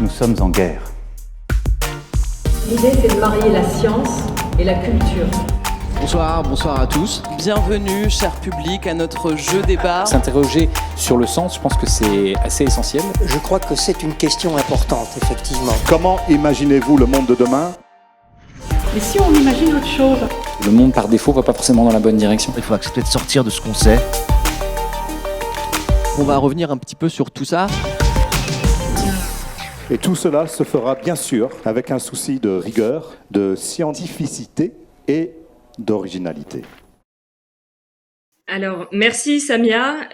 nous sommes en guerre. L'idée, c'est de marier la science et la culture. Bonsoir à tous. Bienvenue, cher public, à notre jeu débat. S'interroger sur le sens, je pense que c'est assez essentiel. Je crois que c'est une question importante, effectivement. Comment imaginez-vous le monde de demain ? Mais si on imagine autre chose ? Le monde, par défaut, va pas forcément dans la bonne direction. Il faut accepter de sortir de ce qu'on sait. On va revenir un petit peu sur tout ça. Et tout cela se fera bien sûr avec un souci de rigueur, de scientificité et d'originalité. Alors, merci Samia.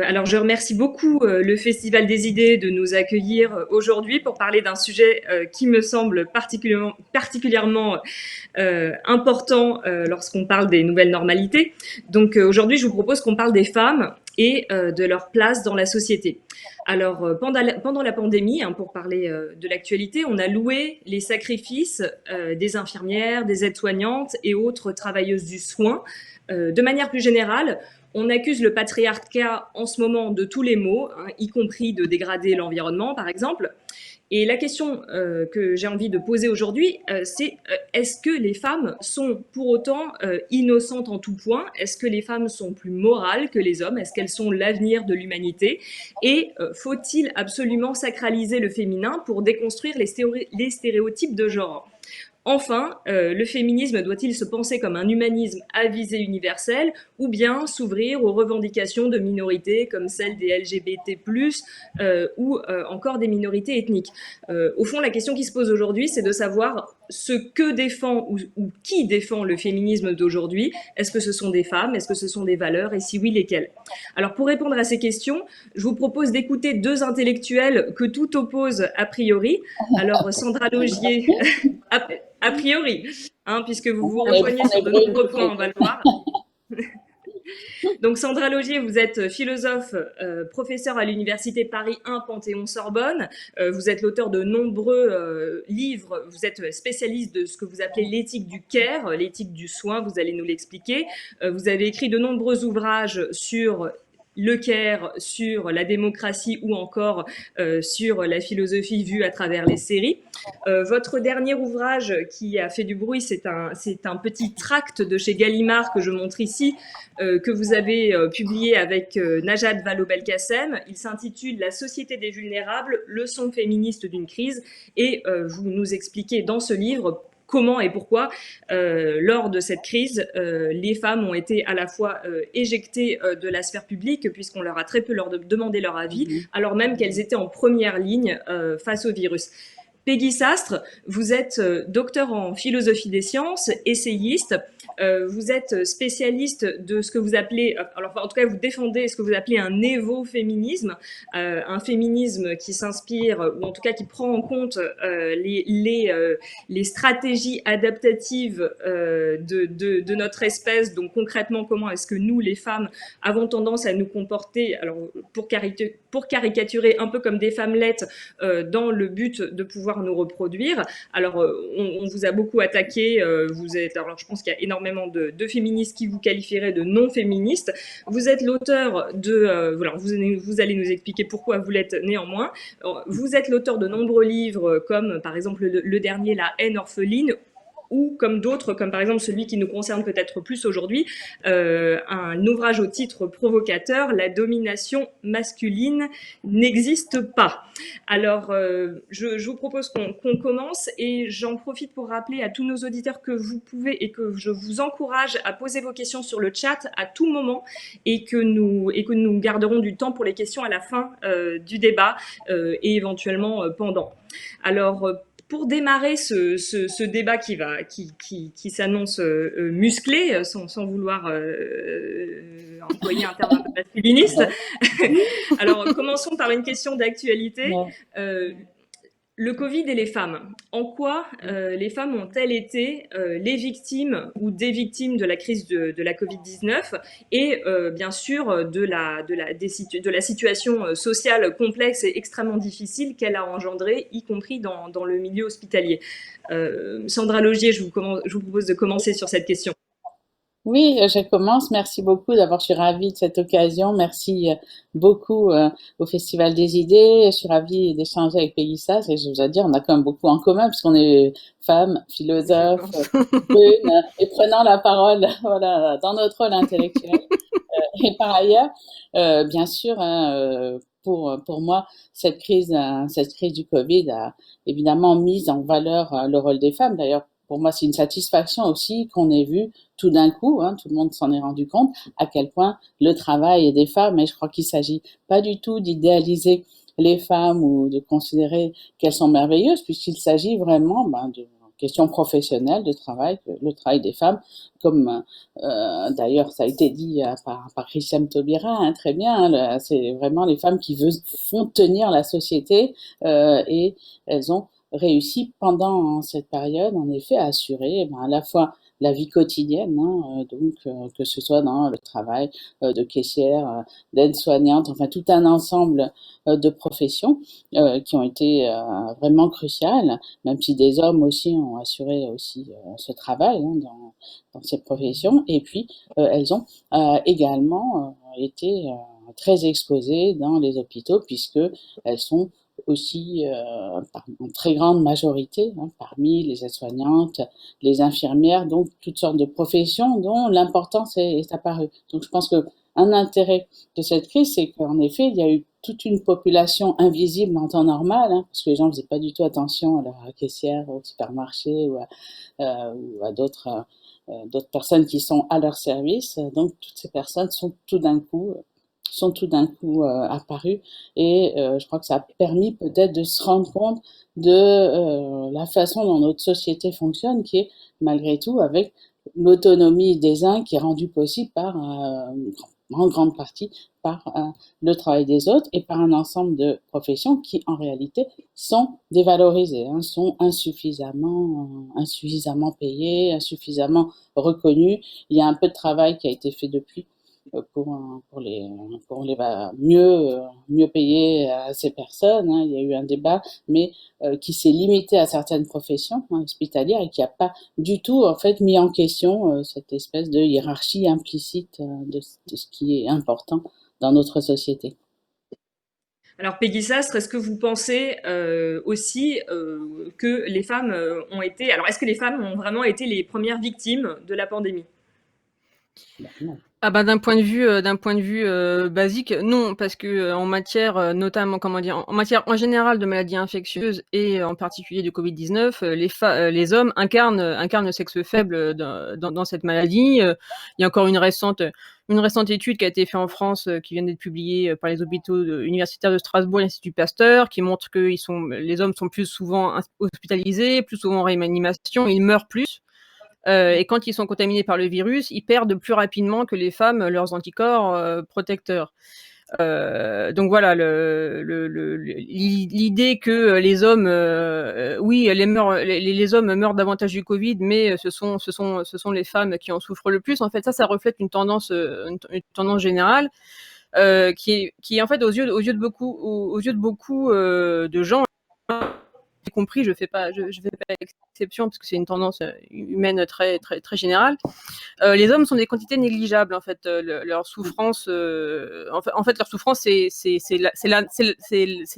Alors, je remercie beaucoup le Festival des idées de nous accueillir aujourd'hui pour parler d'un sujet qui me semble particulièrement important lorsqu'on parle des nouvelles normalités. Donc, aujourd'hui, je vous propose qu'on parle des femmes et de leur place dans la société. Alors, pendant la pandémie, pour parler de l'actualité, on a loué les sacrifices des infirmières, des aides-soignantes et autres travailleuses du soin. De manière plus générale, on accuse le patriarcat en ce moment de tous les maux, y compris de dégrader l'environnement, par exemple. Et la question que j'ai envie de poser aujourd'hui, c'est est-ce que les femmes sont pour autant innocentes en tout point ? Est-ce que les femmes sont plus morales que les hommes ? Est-ce qu'elles sont l'avenir de l'humanité ? Et faut-il absolument sacraliser le féminin pour déconstruire les stéréotypes de genre ? Enfin, le féminisme doit-il se penser comme un humanisme à visée universelle ou bien s'ouvrir aux revendications de minorités comme celles des LGBT+, ou encore des minorités ethniques ? Au fond, la question qui se pose aujourd'hui, c'est de savoir ce que défend ou qui défend le féminisme d'aujourd'hui. Est-ce que ce sont des femmes ? Est-ce que ce sont des valeurs ? Et si oui, lesquelles ? Alors, pour répondre à ces questions, je vous propose d'écouter deux intellectuels que tout oppose a priori. Alors, Sandra Laugier... A priori, puisque vous vous rejoignez sur de nombreux points, on va le voir. Donc Sandra Laugier, vous êtes philosophe, professeure à l'université Paris 1 Panthéon-Sorbonne. Vous êtes l'auteur de nombreux livres. Vous êtes spécialiste de ce que vous appelez l'éthique du care, l'éthique du soin. Vous allez nous l'expliquer. Vous avez écrit de nombreux ouvrages sur le care, sur la démocratie ou encore sur la philosophie vue à travers les séries. Votre dernier ouvrage qui a fait du bruit, c'est un petit tract de chez Gallimard que je montre ici, que vous avez publié avec Najat Vallaud-Belkacem. Il s'intitule « La société des vulnérables, leçon féministe d'une crise » et vous nous expliquez dans ce livre comment et pourquoi, lors de cette crise, les femmes ont été à la fois éjectées de la sphère publique, puisqu'on leur a très peu demandé leur avis, alors même qu'elles étaient en première ligne face au virus. Peggy Sastre, vous êtes docteur en philosophie des sciences, essayiste, vous êtes spécialiste de ce que vous appelez, en tout cas vous défendez ce que vous appelez un névo-féminisme, un féminisme qui s'inspire, ou en tout cas qui prend en compte les stratégies adaptatives de notre espèce. Donc concrètement, comment est-ce que nous, les femmes, avons tendance à nous comporter, alors pour caricaturer un peu comme des femmelettes, dans le but de pouvoir nous reproduire. Alors, on vous a beaucoup attaqué, alors je pense qu'il y a énormément de féministes qui vous qualifieraient de non-féministes. Vous êtes l'auteur de... vous allez nous expliquer pourquoi vous l'êtes néanmoins. Vous êtes l'auteur de nombreux livres, comme par exemple le dernier, La haine orpheline, ou comme d'autres, comme par exemple celui qui nous concerne peut-être plus aujourd'hui, un ouvrage au titre provocateur, La domination masculine n'existe pas. Alors, je vous propose qu'on commence, et j'en profite pour rappeler à tous nos auditeurs que vous pouvez et que je vous encourage à poser vos questions sur le chat à tout moment, et que nous garderons du temps pour les questions à la fin du débat et éventuellement pendant. Alors, pour démarrer ce débat qui s'annonce musclé, sans vouloir employer un terme un peu masculiniste, alors commençons par une question d'actualité. Le Covid et les femmes. En quoi les femmes ont-elles été les victimes ou des victimes de la crise de la Covid-19 et bien sûr de la situation sociale complexe et extrêmement difficile qu'elle a engendrée, y compris dans le milieu hospitalier. Sandra Laugier, je vous propose de commencer sur cette question. Oui, je commence. Merci beaucoup. D'abord, je suis ravie de cette occasion. Merci beaucoup au Festival des idées. Je suis ravie d'échanger avec Pélissa. Et je dois dire, on a quand même beaucoup en commun puisqu'on est femmes, philosophes, brunes, et prenant la parole, voilà, dans notre rôle intellectuel. Et par ailleurs, bien sûr, pour moi, cette crise du Covid a évidemment mis en valeur le rôle des femmes. D'ailleurs, pour moi, c'est une satisfaction aussi qu'on ait vu tout d'un coup, tout le monde s'en est rendu compte, à quel point le travail des femmes, et je crois qu'il s'agit pas du tout d'idéaliser les femmes ou de considérer qu'elles sont merveilleuses, puisqu'il s'agit vraiment de questions professionnelles de travail, que le travail des femmes, comme d'ailleurs ça a été dit par Christiane Taubira, très bien, c'est vraiment les femmes qui font tenir la société et elles ont réussi pendant cette période, en effet, à assurer à la fois la vie quotidienne, que ce soit dans le travail de caissière, d'aide-soignante, enfin tout un ensemble de professions qui ont été vraiment cruciales, même si des hommes aussi ont assuré aussi ce travail dans ces professions. Et puis elles ont également été très exposées dans les hôpitaux puisque elles sont aussi en très grande majorité parmi les aides-soignantes, les infirmières, donc toutes sortes de professions dont l'importance est apparue. Donc je pense que un intérêt de cette crise, c'est qu'en effet, il y a eu toute une population invisible en temps normal, parce que les gens ne faisaient pas du tout attention à leur caissière au supermarché ou à d'autres personnes qui sont à leur service. Donc toutes ces personnes sont tout d'un coup apparus et je crois que ça a permis peut-être de se rendre compte de la façon dont notre société fonctionne, qui est malgré tout avec l'autonomie des uns qui est rendue possible par en grande partie par le travail des autres et par un ensemble de professions qui en réalité sont dévalorisées, sont insuffisamment payées, insuffisamment reconnues. Il y a un peu de travail qui a été fait depuis pour les mieux payer ces personnes. Il y a eu un débat, mais qui s'est limité à certaines professions hospitalières et qui n'a pas du tout en fait mis en question cette espèce de hiérarchie implicite de ce qui est important dans notre société. Alors Peggy Sastre, est-ce que vous pensez aussi que les femmes ont été... Alors est-ce que les femmes ont vraiment été les premières victimes de la pandémie ? Non. Ah bah d'un point de vue basique, non, parce que en matière notamment en matière en général de maladies infectieuses et en particulier du Covid-19, les hommes incarnent le sexe faible dans cette maladie. Il y a encore une récente étude qui a été faite en France, qui vient d'être publiée par les hôpitaux universitaires de Strasbourg et l'Institut Pasteur, qui montre que les hommes sont plus souvent hospitalisés, plus souvent en réanimation, ils meurent plus. Et quand ils sont contaminés par le virus, ils perdent plus rapidement que les femmes leurs anticorps protecteurs. Donc voilà, l'idée que les hommes, les hommes meurent davantage du Covid, mais ce sont les femmes qui en souffrent le plus. En fait, ça reflète une tendance générale qui est en fait aux yeux de beaucoup de gens, y compris, je fais pas exception parce que c'est une tendance humaine très très très générale. Les hommes sont des quantités négligeables en fait. Leur souffrance, en fait, leur souffrance c'est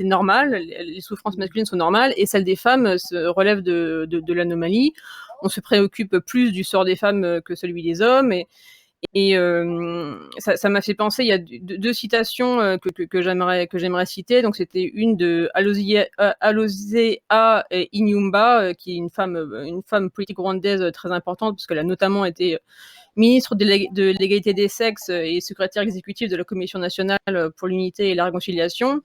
normal. Les souffrances masculines sont normales et celles des femmes relèvent de l'anomalie. On se préoccupe plus du sort des femmes que celui des hommes et ça m'a fait penser, il y a deux citations que j'aimerais citer. Donc c'était une de Alozea Inyumba, qui est une femme politique rwandaise très importante, parce qu'elle a notamment été ministre de l'égalité des sexes et secrétaire exécutive de la Commission nationale pour l'unité et la réconciliation.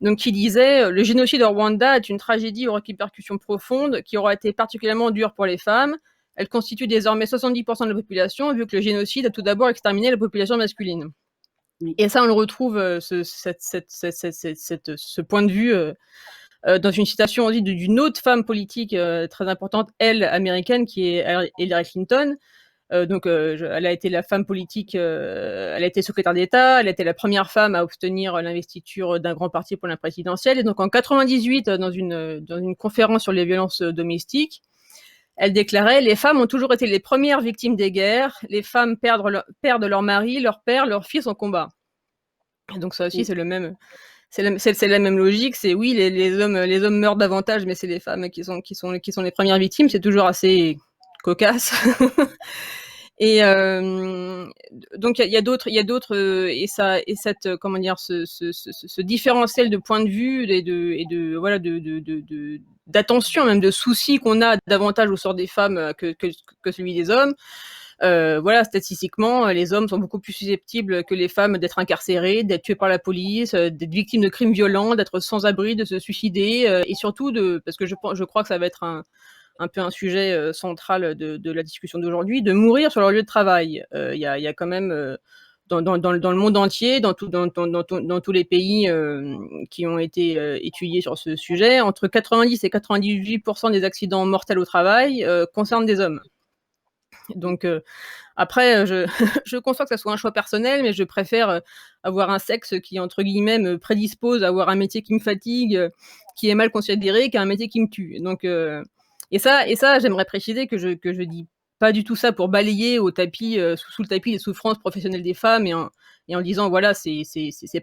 Donc, qui disait « Le génocide au Rwanda est une tragédie aux répercussions profondes qui aura été particulièrement dure pour les femmes. Elle constitue désormais 70% de la population, vu que le génocide a tout d'abord exterminé la population masculine. » Et ça, on le retrouve, ce point de vue, dans une citation aussi d'une autre femme politique très importante, elle, américaine, qui est Hillary Clinton. Elle a été la femme politique, elle a été secrétaire d'État, elle a été la première femme à obtenir l'investiture d'un grand parti pour la présidentielle. Et donc en 98, dans une conférence sur les violences domestiques, Elle déclarait: les femmes ont toujours été les premières victimes des guerres. Les femmes perdent leur mari, leur père, leur fils en combat. Et donc ça aussi, c'est la même logique. C'est oui, les hommes meurent davantage, mais c'est les femmes qui sont les premières victimes. C'est toujours assez cocasse. Et donc il y a d'autres et cette comment dire ce différentiel de point de vue voilà d'attention, même de soucis qu'on a davantage au sort des femmes que celui des hommes. Voilà, statistiquement, les hommes sont beaucoup plus susceptibles que les femmes d'être incarcérés, d'être tués par la police, d'être victimes de crimes violents, d'être sans abri, de se suicider, et surtout parce que je crois que ça va être un peu un sujet central de la discussion d'aujourd'hui, de mourir sur leur lieu de travail. Il y a quand même dans le monde entier, dans tous les pays qui ont été étudiés sur ce sujet, entre 90 et 98% des accidents mortels au travail concernent des hommes. Donc après, je conçois que ça soit un choix personnel, mais je préfère avoir un sexe qui, entre guillemets, me prédispose à avoir un métier qui me fatigue, qui est mal considéré, qu'un métier qui me tue. Donc et ça, j'aimerais préciser que je dis pas du tout ça pour balayer au tapis, sous le tapis les souffrances professionnelles des femmes et en disant voilà, c'est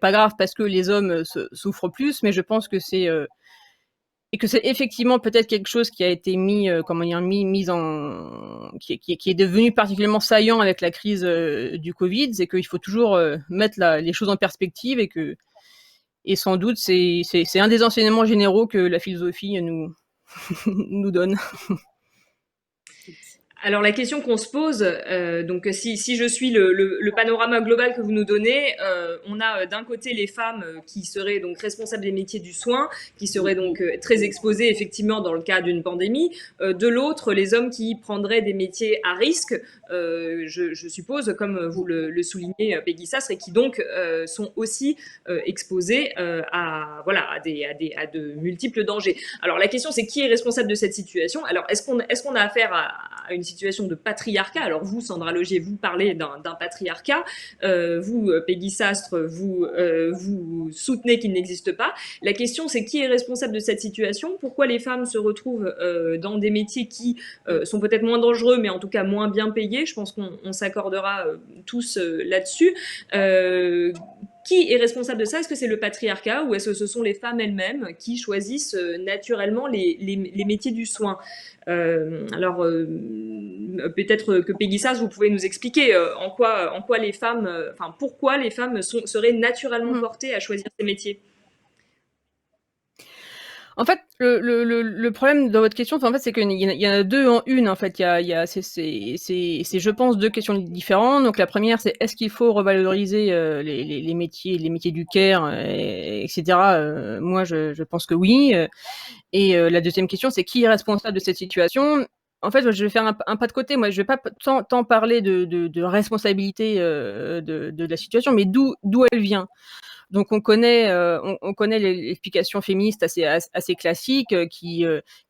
pas grave parce que les hommes souffrent plus, mais je pense que c'est effectivement peut-être quelque chose qui a été mis qui est devenu particulièrement saillant avec la crise du Covid, c'est qu'il faut toujours mettre les choses en perspective et sans doute c'est un des enseignements généraux que la philosophie nous donne. Alors la question qu'on se pose, donc si je suis le panorama global que vous nous donnez, on a d'un côté les femmes qui seraient donc responsables des métiers du soin, qui seraient donc très exposées effectivement dans le cas d'une pandémie. De l'autre, les hommes qui prendraient des métiers à risque, je suppose, comme vous le soulignez, Peggy Sastre, et qui donc sont aussi exposés à de multiples dangers. Alors la question c'est qui est responsable de cette situation? Alors est-ce qu'on a affaire à une situation de patriarcat? Alors vous, Sandra Logier, vous parlez d'un patriarcat. Vous, Peggy Sastre, vous soutenez qu'il n'existe pas. La question, c'est qui est responsable de cette situation? Pourquoi les femmes se retrouvent dans des métiers qui sont peut-être moins dangereux, mais en tout cas moins bien payés? Je pense qu'on s'accordera tous là-dessus. Qui est responsable de ça? Est-ce que c'est le patriarcat ou est-ce que ce sont les femmes elles-mêmes qui choisissent naturellement les métiers du soin? Alors, peut-être que Peggy Sastre, vous pouvez nous expliquer en quoi les femmes, pourquoi les femmes seraient naturellement portées à choisir ces métiers. En fait, le problème dans votre question, en fait, c'est qu'il y en a deux en une. En fait, c'est je pense deux questions différentes. Donc la première, c'est est-ce qu'il faut revaloriser les métiers du care, etc. Moi, je pense que oui. Et la deuxième question, c'est qui est responsable de cette situation? En fait, je vais faire un pas de côté. Moi, je vais pas tant parler de responsabilité de la situation, mais d'où elle vient. Donc on connaît l'explication féministe assez classique qui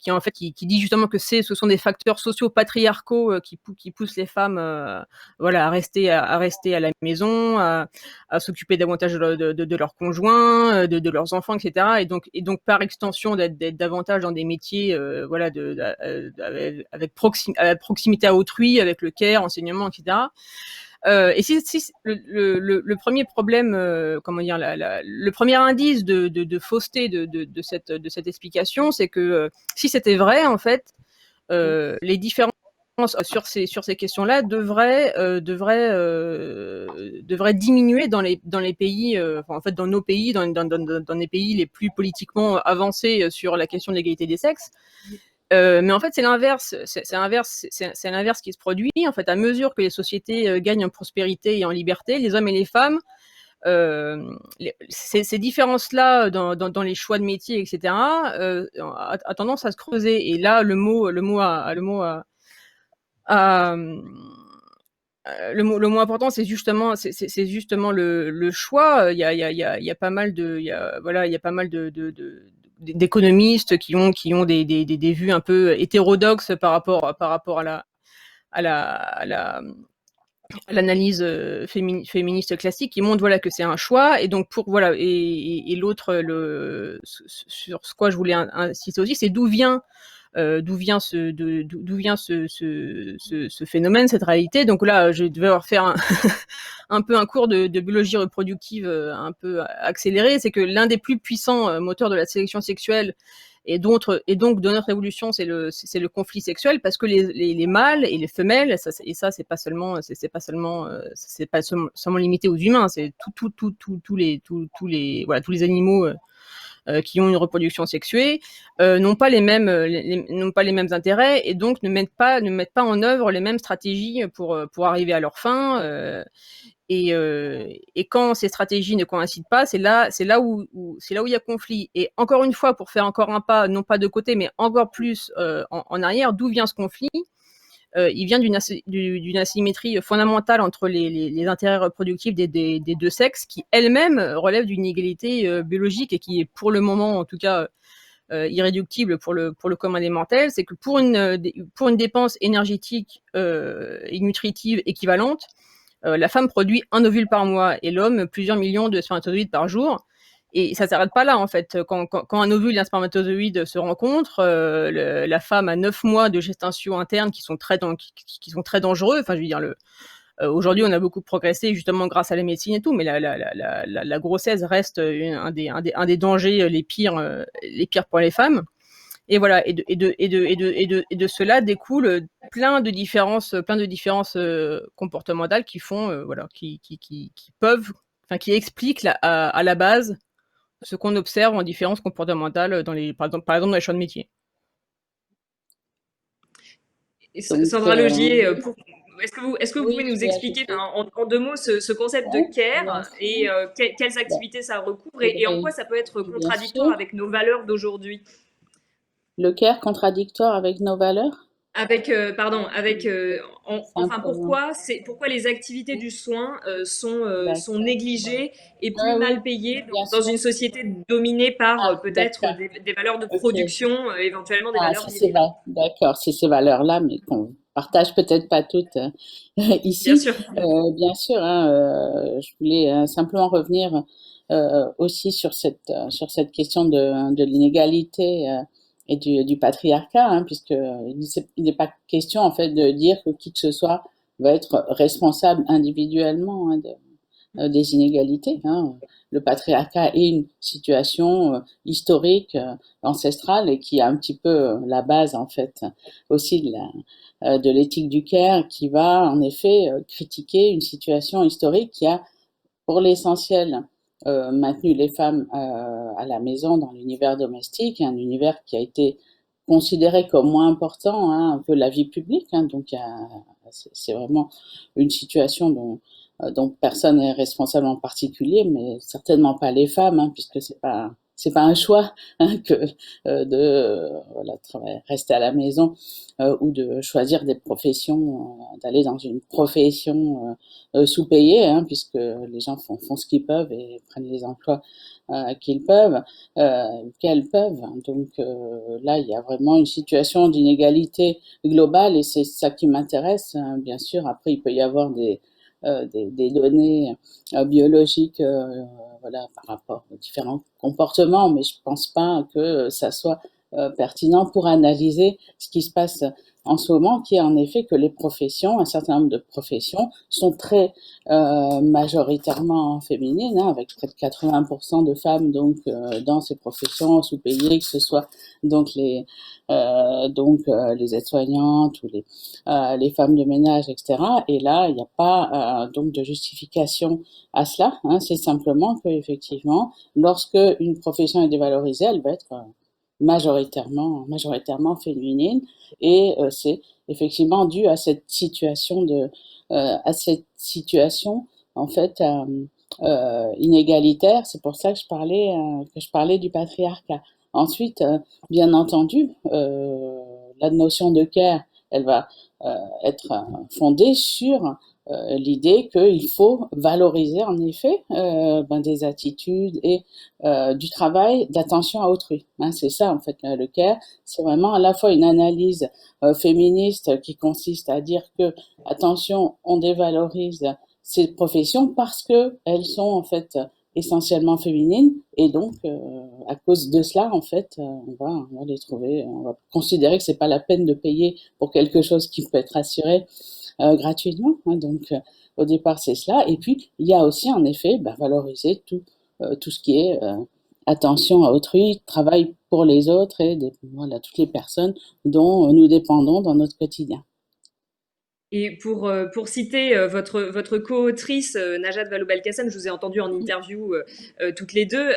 en fait qui dit justement que ce sont des facteurs sociaux patriarcaux qui poussent les femmes à rester à la maison, à s'occuper davantage de leurs conjoints, de leurs enfants, etc. Et donc par extension d'être davantage dans des métiers avec proximité à autrui, avec le care, enseignement, etc. Et si le premier problème, le premier indice de fausseté de cette explication, c'est que si c'était vrai, en fait, les différences sur ces questions-là devraient diminuer dans les pays, en fait, dans nos pays, dans les pays les plus politiquement avancés sur la question de l'égalité des sexes. Mais en fait, c'est l'inverse qui se produit. En fait, à mesure que les sociétés gagnent en prospérité et en liberté, les hommes et les femmes, ces différences-là dans les choix de métier, etc., a tendance à se creuser. Et là, le mot important, c'est justement le choix. Il y a pas mal d'économistes qui ont des vues un peu hétérodoxes par rapport à l'analyse féministe classique, qui montre que c'est un choix. Et donc et l'autre sur ce quoi je voulais insister aussi, c'est d'où vient d'où vient ce phénomène, cette réalité. Donc là, je vais devoir faire un peu un cours de biologie reproductive un peu accéléré. C'est que l'un des plus puissants moteurs de la sélection sexuelle et donc de notre évolution, c'est le conflit sexuel, parce que les mâles et les femelles, ça c'est pas seulement limité aux humains, c'est tous les animaux qui ont une reproduction sexuée n'ont pas les mêmes intérêts, et donc ne mettent pas en œuvre les mêmes stratégies pour arriver à leur fin. Et quand ces stratégies ne coïncident pas, c'est là où il y a conflit. Et encore une fois, pour faire encore un pas, non pas de côté, mais encore plus en arrière, d'où vient ce conflit? Il vient d'une asymétrie fondamentale entre les intérêts reproductifs des deux sexes, qui elles-mêmes relèvent d'une inégalité biologique, et qui est pour le moment, en tout cas, irréductible pour le commun des mortels. C'est que pour une dépense énergétique et nutritive équivalente, la femme produit 1 ovule par mois et l'homme plusieurs millions de spermatozoïdes par jour. Et ça s'arrête pas là, en fait. Quand un ovule et un spermatozoïde se rencontrent, la femme a 9 mois de gestation interne qui sont très dangereux. Enfin, je veux dire, aujourd'hui, on a beaucoup progressé justement grâce à la médecine et tout, mais la grossesse reste un des dangers les pires pour les femmes. Et voilà, et de cela découle plein de différences comportementales qui font, qui expliquent à la base ce qu'on observe en différences comportementales par exemple dans les champs de métier. Et Sandra Logier, est-ce que vous pouvez nous expliquer en 2 mots ce concept de care et quelles activités ça recouvre, et en quoi ça peut être contradictoire avec nos valeurs d'aujourd'hui? Le care contradictoire avec nos valeurs? Pourquoi les activités du soin sont négligées et plus mal payées dans une société dominée par peut-être des valeurs de production, éventuellement des valeurs d'idées. D'accord, c'est ces valeurs-là, mais qu'on partage peut-être pas toutes ici. Bien sûr. Bien sûr, je voulais simplement revenir aussi sur cette question de l'inégalité et du patriarcat, puisque il n'est pas question en fait de dire que qui que ce soit va être responsable individuellement des inégalités. Le patriarcat est une situation historique, ancestrale, et qui a un petit peu la base en fait aussi de l'éthique du care, qui va en effet critiquer une situation historique qui a pour l'essentiel maintenu les femmes à la maison dans l'univers domestique, un univers qui a été considéré comme moins important que la vie publique. Donc c'est vraiment une situation dont personne n'est responsable en particulier, mais certainement pas les femmes, puisque c'est pas un choix que rester à la maison ou de choisir des professions, d'aller dans une profession sous-payée, puisque les gens font ce qu'ils peuvent et prennent les emplois qu'elles peuvent. Donc là, il y a vraiment une situation d'inégalité globale, et c'est ça qui m'intéresse. Bien sûr, après, il peut y avoir des données biologiques par rapport aux différents comportements, mais je pense pas que ça soit pertinent pour analyser ce qui se passe en ce moment, qui est en effet que les professions, un certain nombre de professions, sont très majoritairement féminines, avec près de 80% de femmes donc dans ces professions sous-payées, que ce soit donc les aides-soignantes ou les femmes de ménage, etc. Et là, il n'y a pas donc de justification à cela. C'est simplement que effectivement, lorsque une profession est dévalorisée, elle va être majoritairement féminine, et c'est effectivement dû à cette situation en fait inégalitaire. C'est pour ça que je parlais du patriarcat. Ensuite, bien entendu, la notion de care, elle va être fondée sur l'idée qu'il faut valoriser en effet des attitudes et du travail d'attention à autrui. C'est ça en fait le care. C'est vraiment à la fois une analyse féministe qui consiste à dire que attention, on dévalorise ces professions parce que elles sont en fait essentiellement féminines, et donc à cause de cela, en fait, on va les trouver, on va considérer que c'est pas la peine de payer pour quelque chose qui peut être assuré gratuitement, hein, donc au départ c'est cela, et puis il y a aussi en effet valoriser tout ce qui est attention à autrui, travail pour les autres et voilà, toutes les personnes dont nous dépendons dans notre quotidien. Et pour citer votre co-autrice Najat Vallaud-Belkacem, je vous ai entendu en interview toutes les deux,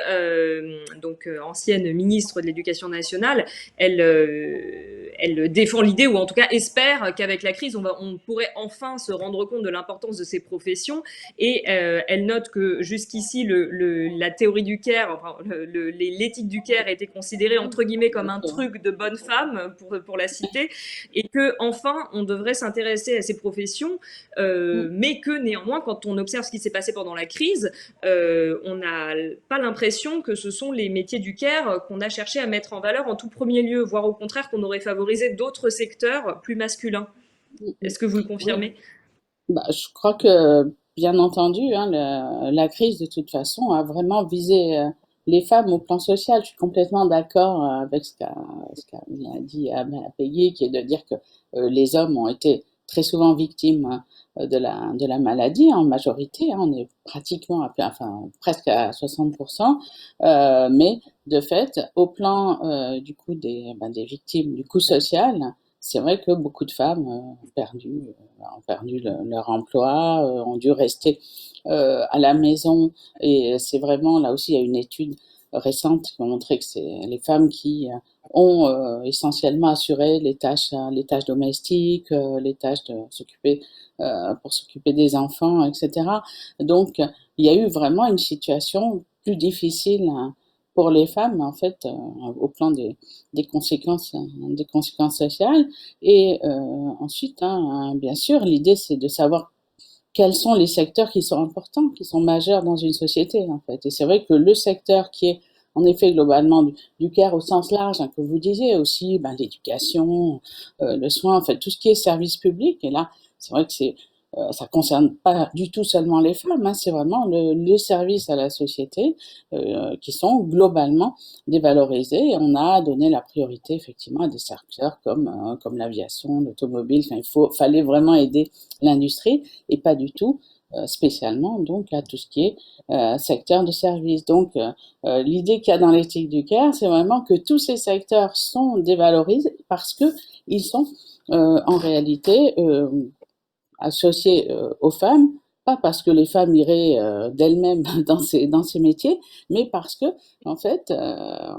donc ancienne ministre de l'Éducation nationale, elle défend l'idée, ou en tout cas espère qu'avec la crise, on pourrait enfin se rendre compte de l'importance de ces professions. Et elle note que jusqu'ici, la théorie du care, enfin, l'éthique du care était considérée entre guillemets comme un truc de bonne femme, pour la citer, et que enfin on devrait s'intéresser à ces professions, mais que néanmoins, quand on observe ce qui s'est passé pendant la crise, on n'a pas l'impression que ce sont les métiers du care qu'on a cherché à mettre en valeur en tout premier lieu, voire au contraire qu'on aurait favorisé d'autres secteurs plus masculins. Est-ce que vous le confirmez? Je crois que, bien entendu, hein, la crise, de toute façon, a vraiment visé les femmes au plan social. Je suis complètement d'accord avec ce qu'a dit Ahmed Peggy, qui est de dire que les hommes ont été très souvent victimes de la maladie, en majorité, hein, on est pratiquement, presque à 60%, mais de fait, au plan du coup des victimes du coût social, c'est vrai que beaucoup de femmes ont perdu leur emploi, ont dû rester à la maison, et c'est vraiment, là aussi, il y a une étude récente qui a montré que c'est les femmes qui ont essentiellement assuré les tâches domestiques, les tâches de s'occuper pour s'occuper des enfants, etc. Donc, il y a eu vraiment une situation plus difficile pour les femmes, en fait, au plan des conséquences sociales. Et ensuite, hein, bien sûr, l'idée, c'est de savoir quels sont les secteurs qui sont importants, qui sont majeurs dans une société, en fait. Et c'est vrai que le secteur qui est, en effet, globalement, du care au sens large, hein, que vous disiez aussi, l'éducation, le soin, en fait, tout ce qui est service public. Et là, c'est vrai que ça concerne pas du tout seulement les femmes, hein, c'est vraiment le service à la société qui sont globalement dévalorisés. Et on a donné la priorité effectivement à des secteurs comme l'aviation, l'automobile. Fallait vraiment aider l'industrie et pas du tout spécialement donc à tout ce qui est secteur de service. Donc l'idée qu'il y a dans l'éthique du care, c'est vraiment que tous ces secteurs sont dévalorisés parce que ils sont en réalité associés aux femmes, pas parce que les femmes iraient d'elles-mêmes dans ces métiers, mais parce que en fait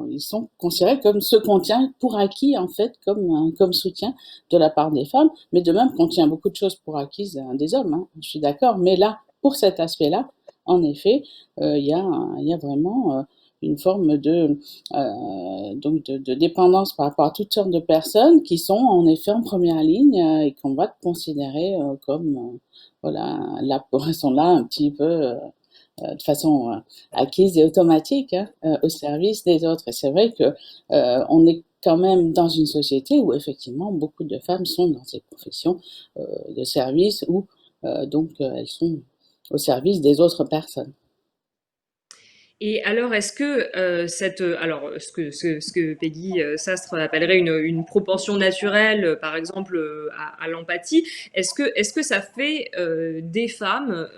ils sont considérés comme ce qu'on tient pour acquis, en fait, comme soutien de la part des femmes, mais de même qu'on tient beaucoup de choses pour acquises des hommes, hein, je suis d'accord, mais là, pour cet aspect-là, en effet, il y a vraiment une forme donc de dépendance par rapport à toutes sortes de personnes qui sont en effet en première ligne et qu'on va considérer comme voilà, là, sont là un petit peu de façon acquise et automatique, hein, au service des autres. Et c'est vrai que on est quand même dans une société où effectivement beaucoup de femmes sont dans ces professions de service où donc elles sont au service des autres personnes. Et alors, est-ce que ce que Peggy Sastre appellerait une propension naturelle, par exemple, à l'empathie, est-ce que ça fait des femmes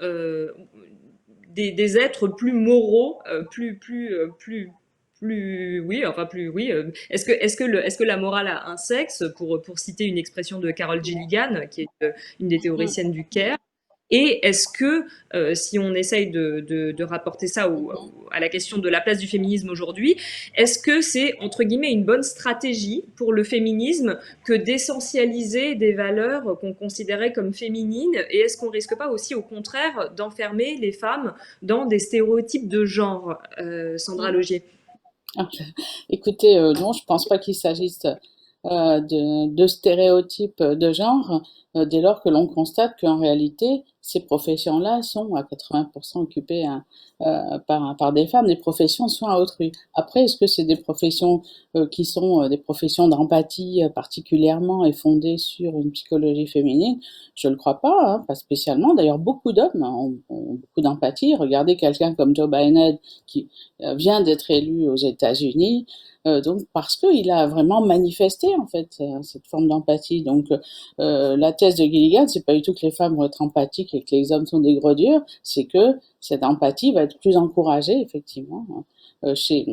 des êtres plus moraux, est-ce que la morale a un sexe, pour citer une expression de Carol Gilligan, qui est une des théoriciennes du care? Et est-ce que, si on essaye de rapporter ça à la question de la place du féminisme aujourd'hui, est-ce que c'est, entre guillemets, une bonne stratégie pour le féminisme que d'essentialiser des valeurs qu'on considérait comme féminines? Et est-ce qu'on risque pas aussi, au contraire, d'enfermer les femmes dans des stéréotypes de genre, Sandra Logier? Écoutez, non, je pense pas qu'il s'agisse de stéréotypes de genre dès lors que l'on constate qu'en réalité, ces professions-là sont à 80% occupées par des femmes, des professions de soins à autrui. Après, est-ce que c'est des professions qui sont des professions d'empathie particulièrement et fondées sur une psychologie féminine? Je ne le crois pas, hein, pas spécialement. D'ailleurs, beaucoup d'hommes ont beaucoup d'empathie. Regardez quelqu'un comme Joe Biden qui vient d'être élu aux États-Unis. Donc parce qu'il a vraiment manifesté en fait cette forme d'empathie. Donc la thèse de Gilligan, c'est pas du tout que les femmes vont être empathiques et que les hommes sont des gros durs, c'est que cette empathie va être plus encouragée effectivement chez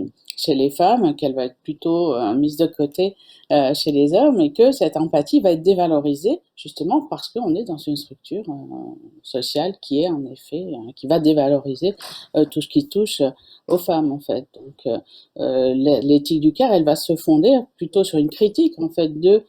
les femmes, qu'elle va être plutôt mise de côté chez les hommes, et que cette empathie va être dévalorisée justement parce qu'on est dans une structure sociale qui est en effet qui va dévaloriser tout ce qui touche aux femmes en fait. Donc l'éthique du care, elle va se fonder plutôt sur une critique en fait de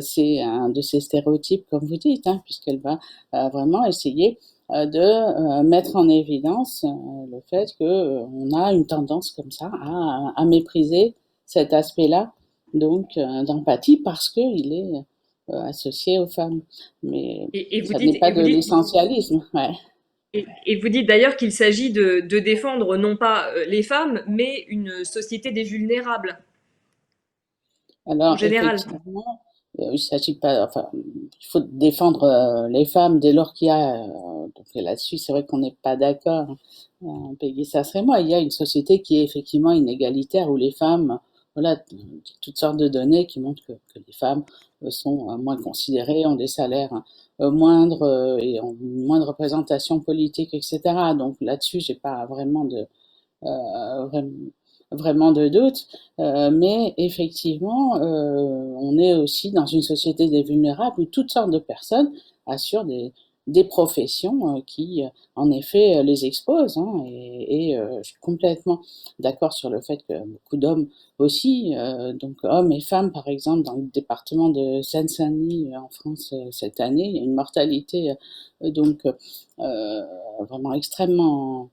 ces stéréotypes comme vous dites, hein, puisqu'elle va vraiment essayer de mettre en évidence le fait qu'on a une tendance comme ça à mépriser cet aspect-là donc d'empathie parce qu'il est associé aux femmes. Mais ça n'est pas de l'essentialisme. Ouais. Et vous dites d'ailleurs qu'il s'agit de défendre non pas les femmes, mais une société des vulnérables. Alors, en général. effectivement, il s'agit pas, enfin, il faut défendre les femmes dès lors qu'il y a, donc là-dessus, c'est vrai qu'on n'est pas d'accord, Peggy Sastre et moi, il y a une société qui est effectivement inégalitaire où les femmes, voilà, toutes sortes de données qui montrent que les femmes sont moins considérées, ont des salaires moindres et ont une moindre représentation politique, etc. Donc là-dessus, j'ai pas vraiment vraiment de doute, mais effectivement, on est aussi dans une société des vulnérables où toutes sortes de personnes assurent des professions qui, en effet, les exposent. Hein, et je suis complètement d'accord sur le fait que beaucoup d'hommes aussi, donc hommes et femmes, par exemple, dans le département de Seine-Saint-Denis en France cette année, il y a une mortalité donc vraiment extrêmement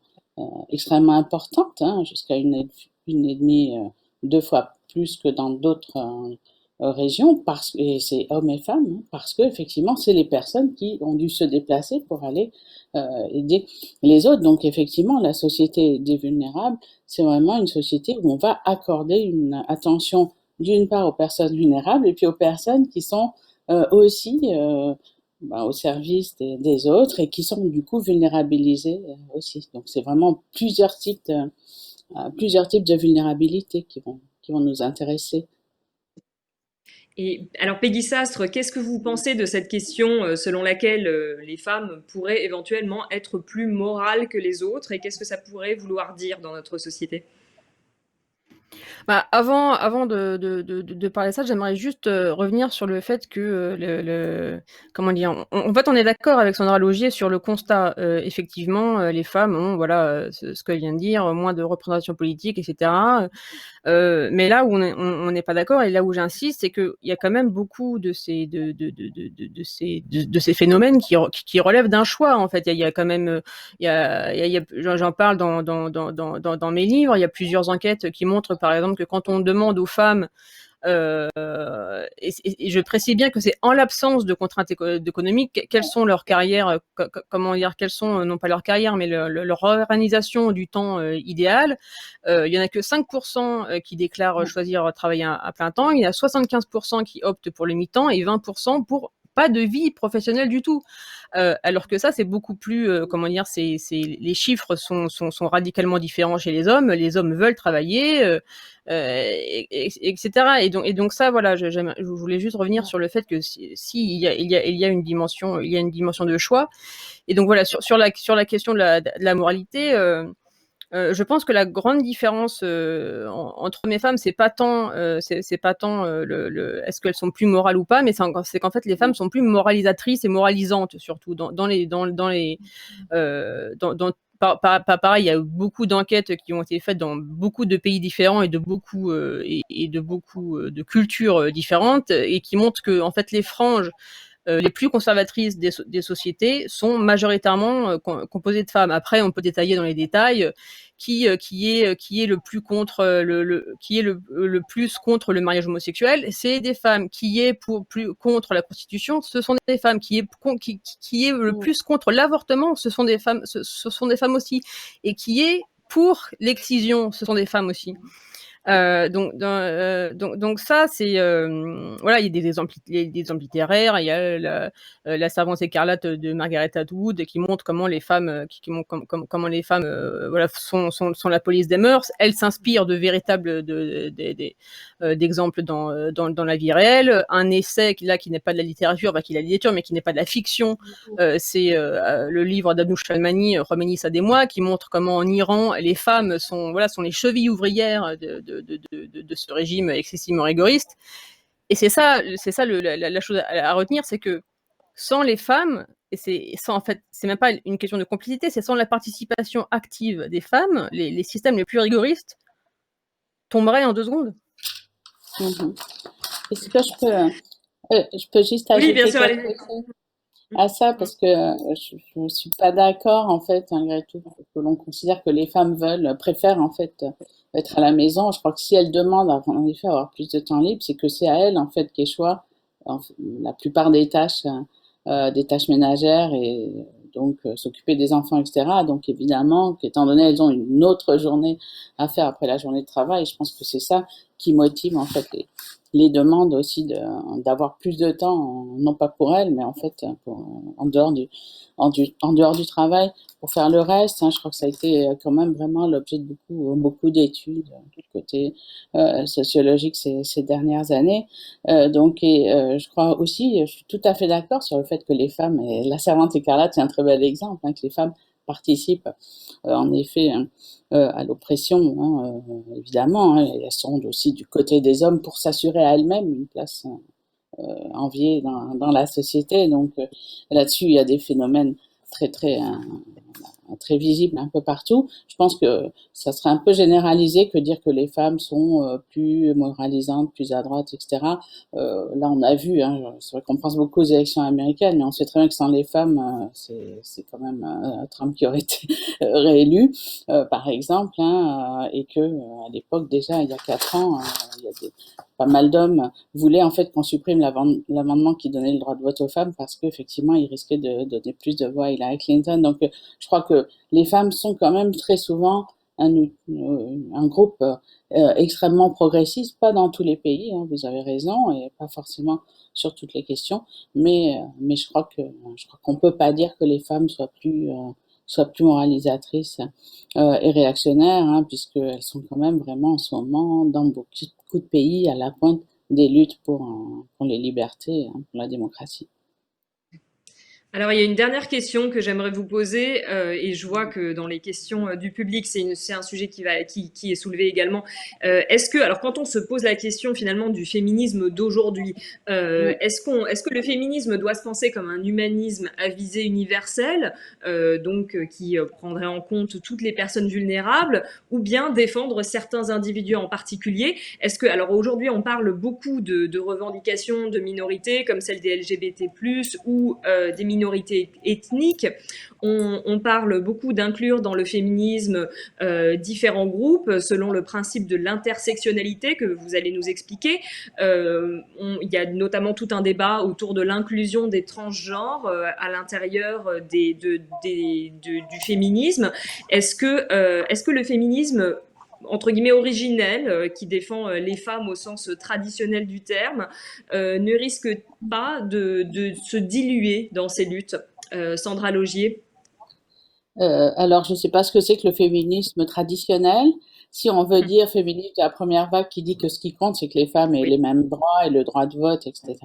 importante, hein, jusqu'à une et demie, 2 fois plus que dans d'autres régions, et c'est hommes et femmes, hein, parce que effectivement, c'est les personnes qui ont dû se déplacer pour aller aider les autres. Donc effectivement, la société des vulnérables, c'est vraiment une société où on va accorder une attention d'une part aux personnes vulnérables et puis aux personnes qui sont aussi au service des autres et qui sont du coup vulnérabilisées aussi. Donc c'est vraiment plusieurs types de vulnérabilité qui vont nous intéresser. Et alors Peggy Sastre, qu'est-ce que vous pensez de cette question selon laquelle les femmes pourraient éventuellement être plus morales que les autres, et qu'est-ce que ça pourrait vouloir dire dans notre société ? Bah, avant de parler de ça, j'aimerais juste revenir sur le fait que comment dire, en fait, on est d'accord avec Sandra Laugier sur le constat. Effectivement, les femmes ont, voilà, ce qu'elle vient de dire, moins de représentation politique, etc. Mais là où on n'est pas d'accord et là où j'insiste, c'est qu'il y a quand même beaucoup de ces phénomènes qui relèvent d'un choix. En fait, il y a quand même, j'en parle dans mes livres. Il y a plusieurs enquêtes qui montrent, par exemple, que quand on demande aux femmes et je précise bien que c'est en l'absence de contraintes économiques, quelles sont leurs carrières, comment dire, quelles sont, non pas leur carrière, mais leur organisation du temps idéal. Il y en a que 5% qui déclarent choisir travailler à plein temps, il y a 75% qui optent pour le mi-temps et 20% pour pas de vie professionnelle du tout. Alors que ça, c'est beaucoup plus, comment dire, les chiffres sont radicalement différents chez les hommes. Les hommes veulent travailler, etc. Et donc ça, voilà, je voulais juste revenir sur le fait que il y a une dimension, de choix. Et donc voilà, sur la question de la moralité. Je pense que la grande différence entre hommes et femmes, c'est pas tant est-ce qu'elles sont plus morales ou pas, mais c'est qu'en fait les femmes sont plus moralisatrices et moralisantes, surtout pareil, il y a eu beaucoup d'enquêtes qui ont été faites dans beaucoup de pays différents et de beaucoup de cultures différentes, et qui montrent que en fait les franges les plus conservatrices des sociétés sont majoritairement composées de femmes. Après, on peut détailler dans les détails qui est le plus contre le plus contre le mariage homosexuel. C'est des femmes. Qui est plus contre la prostitution, ce sont des femmes. Qui est le plus contre l'avortement, ce sont des femmes aussi. Et qui est pour l'excision, ce sont des femmes aussi. Donc ça, c'est voilà, il y a des exemples littéraires. Il y a la Servante écarlate de Margaret Atwood qui montre comment les femmes comment les femmes voilà sont la police des mœurs. Elle s'inspire de véritables d'exemples dans la vie réelle. Un essai qui n'est pas de la littérature, qui est de la littérature mais qui n'est pas de la fiction, c'est le livre d'Anoush Shalmani, Khomeini ça des mois, qui montre comment en Iran les femmes sont les chevilles ouvrières de ce régime excessivement rigoriste. Et c'est ça la chose à retenir, c'est que sans les femmes, en fait, c'est même pas une question de complicité, c'est sans la participation active des femmes, les systèmes les plus rigoristes tomberaient en 2 secondes. Est-ce que je peux juste ajouter bien sûr, quelque chose à ça, parce que je ne suis pas d'accord, en fait, malgré tout, que l'on considère que les femmes préfèrent, en fait, être à la maison. Je crois que si elles demandent, en effet, avoir plus de temps libre, c'est que c'est à elles, en fait, qu'échoient la plupart des tâches ménagères et donc s'occuper des enfants, etc. Donc, évidemment, qu'étant donné elles ont une autre journée à faire après la journée de travail, je pense que c'est ça qui motive, en fait, les demandes aussi d'avoir plus de temps, non pas pour elles, mais en fait en dehors du travail, pour faire le reste. Je crois que ça a été quand même vraiment l'objet de beaucoup d'études du côté sociologique ces dernières années. Je crois aussi, je suis tout à fait d'accord sur le fait que les femmes, et la Servante écarlate c'est un très bel exemple, que les femmes participent en effet à l'oppression, évidemment. Elles sont aussi du côté des hommes pour s'assurer à elles-mêmes une place enviée dans la société. Donc là-dessus, il y a des phénomènes très visibles un peu partout. Je pense que ça serait un peu généralisé que dire que les femmes sont plus moralisantes, plus à droite, etc. Là, on a vu, c'est vrai qu'on pense beaucoup aux élections américaines, mais on sait très bien que sans les femmes, c'est quand même Trump qui aurait été réélu, par exemple, et que à l'époque, déjà, il y a 4 ans, il y a pas mal d'hommes voulaient en fait qu'on supprime l'amendement qui donnait le droit de vote aux femmes parce qu'effectivement, il risquait de donner plus de voix à Hillary Clinton. Donc, je crois que les femmes sont quand même très souvent un groupe extrêmement progressiste, pas dans tous les pays, vous avez raison, et pas forcément sur toutes les questions, mais je crois qu'on peut pas dire que les femmes soient plus moralisatrices et réactionnaires, puisqu'elles sont quand même vraiment en ce moment dans beaucoup de pays à la pointe des luttes pour les libertés, pour la démocratie. Alors, il y a une dernière question que j'aimerais vous poser, et je vois que dans les questions du public, c'est un sujet qui est soulevé également. Est-ce que, alors quand on se pose la question finalement du féminisme d'aujourd'hui, est-ce que le féminisme doit se penser comme un humanisme à visée universelle, qui prendrait en compte toutes les personnes vulnérables, ou bien défendre certains individus en particulier? Est-ce que, alors aujourd'hui, on parle beaucoup de revendications de minorités comme celle des LGBT+, ou des minorités ethniques. On parle beaucoup d'inclure dans le féminisme différents groupes selon le principe de l'intersectionnalité que vous allez nous expliquer. Il y a notamment tout un débat autour de l'inclusion des transgenres à l'intérieur du féminisme. Est-ce que le féminisme entre guillemets originel, qui défend les femmes au sens traditionnel du terme, ne risque pas de se diluer dans ces luttes? Sandra Laugier. Alors, je ne sais pas ce que c'est que le féminisme traditionnel. Si on veut dire féminisme de la première vague qui dit que ce qui compte, c'est que les femmes aient les mêmes droits et le droit de vote, etc.,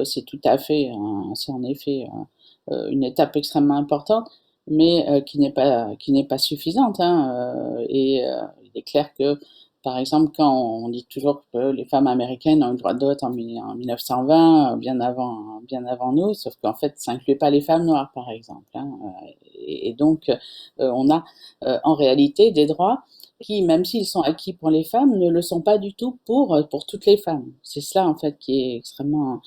c'est tout à fait, c'est en effet une étape extrêmement importante, mais qui n'est pas suffisante. Il est clair que, par exemple, quand on dit toujours que les femmes américaines ont eu le droit de vote en 1920, bien avant nous, sauf qu'en fait, ça inclut pas les femmes noires, par exemple. Et donc, on a en réalité des droits. qui, même s'ils sont acquis pour les femmes, ne le sont pas du tout pour toutes les femmes. C'est cela, en fait, qui est extrêmement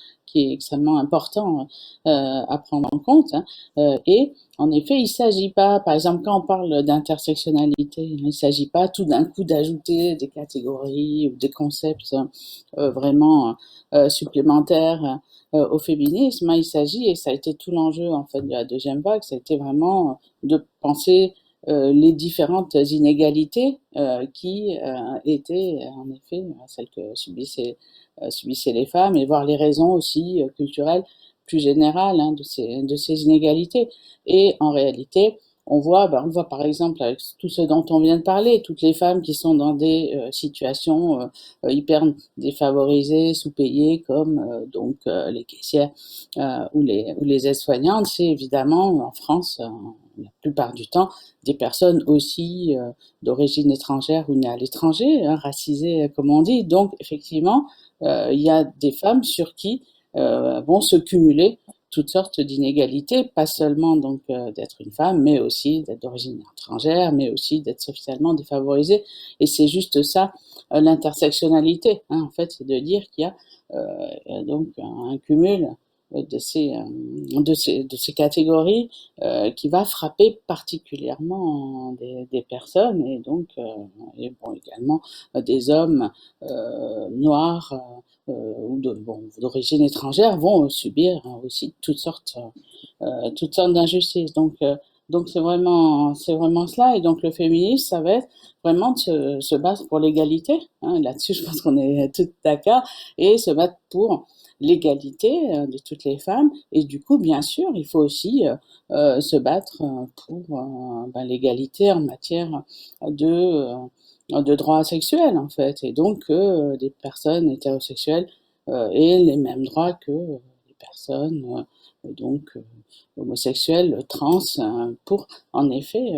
important à prendre en compte. Hein. Et en effet, il ne s'agit pas, par exemple, quand on parle d'intersectionnalité, il ne s'agit pas tout d'un coup d'ajouter des catégories ou des concepts vraiment supplémentaires au féminisme. Hein. Il s'agit, et ça a été tout l'enjeu en fait de la deuxième vague, ça a été vraiment de penser les différentes inégalités qui étaient en effet celles que subissaient les femmes, et voir les raisons aussi culturelles plus générales hein, de ces inégalités. Et en réalité, on voit par exemple avec tout ce dont on vient de parler, toutes les femmes qui sont dans des situations hyper défavorisées, sous-payées, comme donc les caissières ou les aides-soignantes, c'est évidemment en France, la plupart du temps, des personnes aussi d'origine étrangère ou nées à l'étranger, hein, racisées comme on dit. Donc effectivement, il y a des femmes sur qui vont se cumuler toutes sortes d'inégalités, pas seulement donc d'être une femme, mais aussi d'être d'origine étrangère, mais aussi d'être socialement défavorisée. Et c'est juste ça, l'intersectionnalité. Hein, en fait, c'est de dire qu'il y a donc un cumul de ces catégories qui va frapper particulièrement des personnes et donc et bon, également des hommes noirs ou d'origine étrangère vont subir aussi toutes sortes d'injustices. Donc c'est vraiment cela. Et donc le féminisme, ça va être vraiment de se battre pour l'égalité. Hein, là-dessus, je pense qu'on est tous d'accord, et se battre pour l'égalité de toutes les femmes. Et du coup, bien sûr, il faut aussi se battre pour l'égalité en matière de droits sexuels, en fait. Et donc, des personnes hétérosexuelles aient les mêmes droits que les personnes homosexuels, trans, pour en effet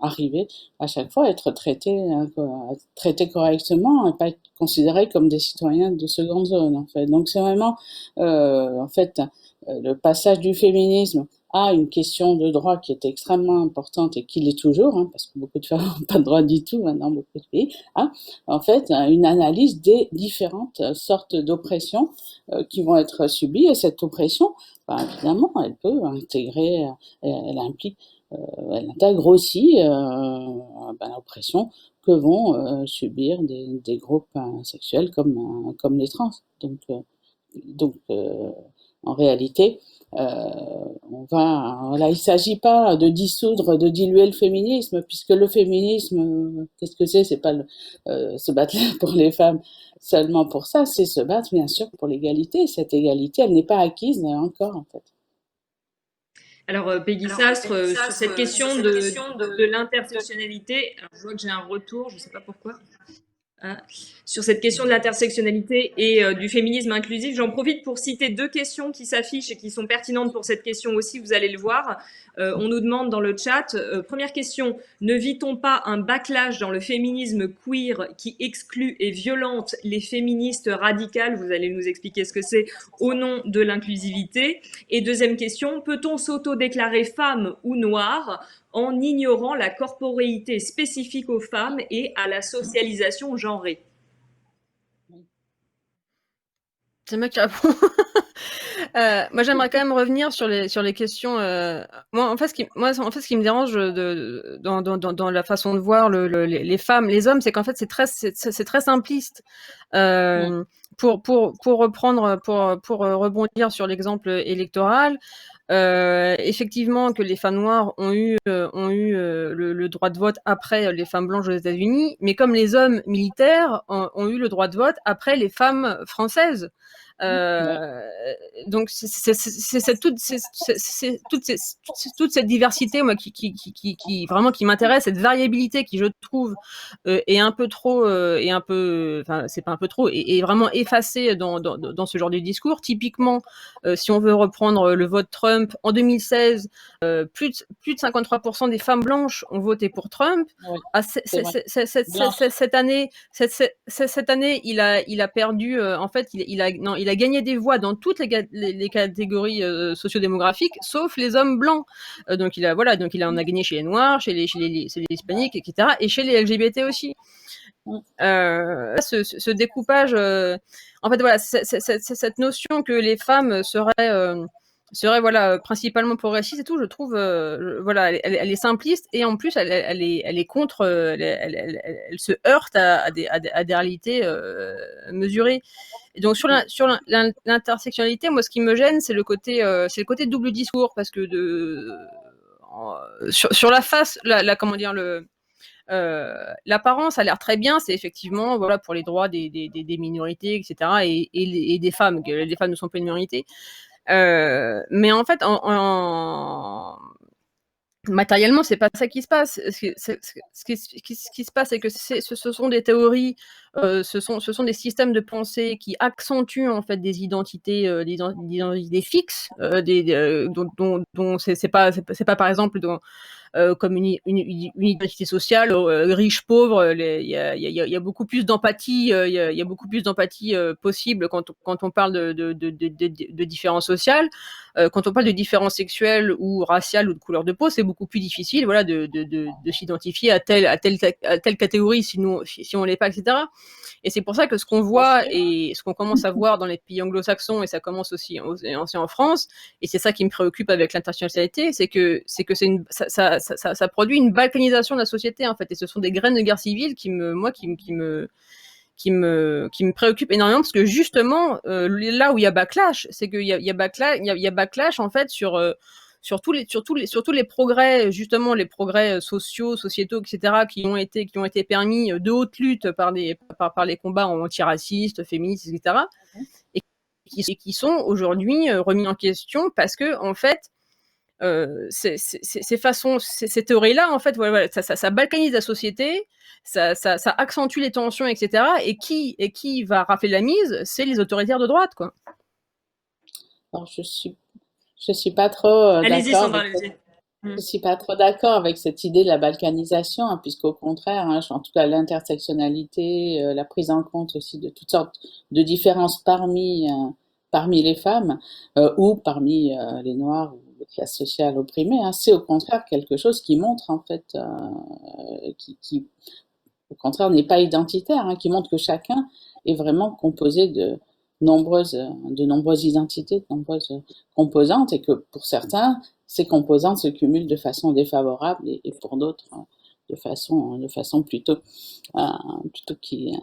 arriver à chaque fois à être traités correctement et pas être considérés comme des citoyens de seconde zone en fait. Donc c'est vraiment en fait le passage du féminisme à une question de droit qui est extrêmement importante et qui l'est toujours, hein, parce que beaucoup de femmes n'ont pas de droit du tout dans beaucoup de pays, hein, en fait une analyse des différentes sortes d'oppressions qui vont être subies, et cette oppression, évidemment, elle peut intégrer, elle intègre aussi l'oppression que vont subir des groupes sexuels comme les trans. Donc en réalité, il ne s'agit pas de diluer le féminisme, puisque le féminisme, qu'est-ce que c'est? C'est pas se battre pour les femmes seulement pour ça, c'est se battre bien sûr pour l'égalité. Cette égalité, elle n'est pas acquise encore en fait. Alors Peggy Sastre, sur cette question de l'intersectionnalité, alors je vois que j'ai un retour, je ne sais pas pourquoi. Sur cette question de l'intersectionnalité et du féminisme inclusif, j'en profite pour citer deux questions qui s'affichent et qui sont pertinentes pour cette question aussi, vous allez le voir. On nous demande dans le chat, première question, ne vit-on pas un backlash dans le féminisme queer qui exclut et violente les féministes radicales? Vous allez nous expliquer ce que c'est au nom de l'inclusivité. Et deuxième question, peut-on s'auto-déclarer femme ou noire en ignorant la corporéité spécifique aux femmes et à la socialisation genrée? C'est moi qui réponds. Moi, j'aimerais quand même revenir sur les questions. Moi, en fait, ce qui me dérange dans la façon de voir les femmes, les hommes, c'est qu'en fait, c'est très simpliste. Pour rebondir sur l'exemple électoral. Effectivement que les femmes noires ont eu le droit de vote après les femmes blanches aux États-Unis, mais comme les hommes militaires ont eu le droit de vote après les femmes françaises. Donc c'est toute cette diversité, moi, qui vraiment qui m'intéresse, cette variabilité qui, je trouve, est un peu trop enfin c'est pas un peu trop, est vraiment effacée dans ce genre de discours. Typiquement, si on veut reprendre le vote Trump en 2016, plus de 53% des femmes blanches ont voté pour Trump. Ouais, cette année, il a perdu. En fait, il il a gagné des voix dans toutes les catégories sociodémographiques, sauf les hommes blancs. Donc il en a gagné chez les Noirs, chez les Hispaniques, etc., et chez les LGBT aussi. Ce découpage, en fait, voilà, cette notion que les femmes seraient voilà, principalement progressistes et tout, je trouve, voilà, elle est simpliste, et en plus elle est contre, elle se heurte à des réalités mesurées. Et donc sur l'intersectionnalité, moi ce qui me gêne, c'est le côté double discours, parce que sur la face, comment dire, l'apparence a l'air très bien, c'est effectivement, voilà, pour les droits des minorités, etc., et des femmes. Les femmes ne sont pas une minorité. Mais en fait, matériellement, c'est pas ça qui se passe. Ce qui se passe, c'est que ce sont des théories, ce sont des systèmes de pensée qui accentuent en fait des identités fixes, dont c'est pas par exemple comme une identité sociale, riche, pauvre. Il y a beaucoup plus d'empathie, il y a beaucoup plus d'empathie possible quand on parle de différences sociales. Quand on parle de différences sexuelles ou raciales ou de couleur de peau, c'est beaucoup plus difficile, voilà, de s'identifier à telle catégorie si on l'est pas, etc. Et c'est pour ça que ce qu'on voit et ce qu'on commence à voir dans les pays anglo-saxons, et ça commence aussi en France, et c'est ça qui me préoccupe avec l'intersectionnalité, c'est que ça produit une balkanisation de la société, en fait, et ce sont des graines de guerre civile qui me préoccupe énormément, parce que justement, là où il y a backlash, c'est qu'il y a backlash en fait sur tous les progrès, justement les progrès sociétaux, etc., qui ont été permis de haute lutte par les combats antiracistes, féministes, etc., et qui sont aujourd'hui remis en question, parce que en fait, ces théories-là, en fait, voilà, ça balkanise la société, ça accentue les tensions, etc. Et qui va rafler la mise? C'est les autoritaires de droite, quoi. Alors, je suis pas trop Allez-y, d'accord. Sandra, allez-y. Je suis pas trop d'accord avec cette idée de la balkanisation, hein, puisqu'au contraire, hein, en tout cas, l'intersectionnalité, la prise en compte aussi de toutes sortes de différences parmi les femmes ou parmi les Noirs ou les classes sociales opprimées, hein, c'est au contraire quelque chose qui montre en fait, qui au contraire n'est pas identitaire, hein, qui montre que chacun est vraiment composé de nombreuses identités, de nombreuses composantes, et que pour certains, ces composantes se cumulent de façon défavorable, et pour d'autres de façon plutôt qui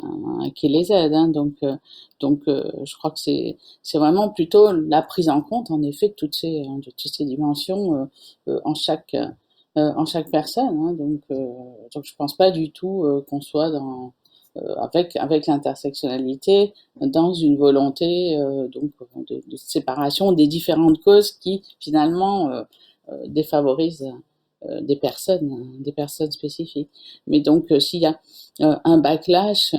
les aide, hein. Donc je crois que c'est vraiment plutôt la prise en compte, en effet, de toutes ces dimensions en chaque personne, hein. Donc je pense pas du tout qu'on soit avec l'intersectionnalité dans une volonté donc de séparation des différentes causes qui finalement défavorisent des personnes spécifiques. Mais donc s'il y a un backlash,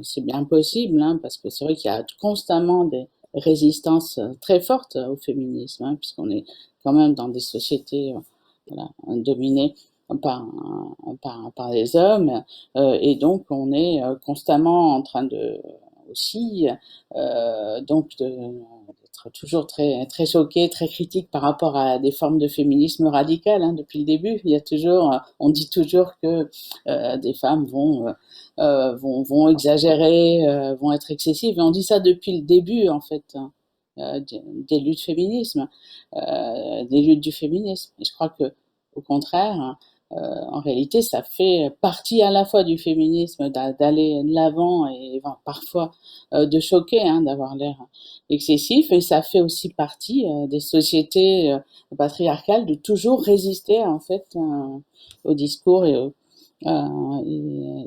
c'est bien possible, hein, parce que c'est vrai qu'il y a constamment des résistances très fortes au féminisme, hein, puisqu'on est quand même dans des sociétés voilà, dominées par les hommes, et donc on est constamment en train de aussi donc d'être toujours très très choqué, très critique par rapport à des formes de féminisme radical, hein, depuis le début. Il y a toujours, on dit toujours que des femmes vont exagérer, vont être excessives, et on dit ça depuis le début en fait, hein, des luttes féminisme, des luttes du féminisme. Et je crois que au contraire, en réalité, ça fait partie à la fois du féminisme d'aller de l'avant et parfois de choquer, hein, d'avoir l'air excessif, et ça fait aussi partie des sociétés patriarcales de toujours résister en fait au discours et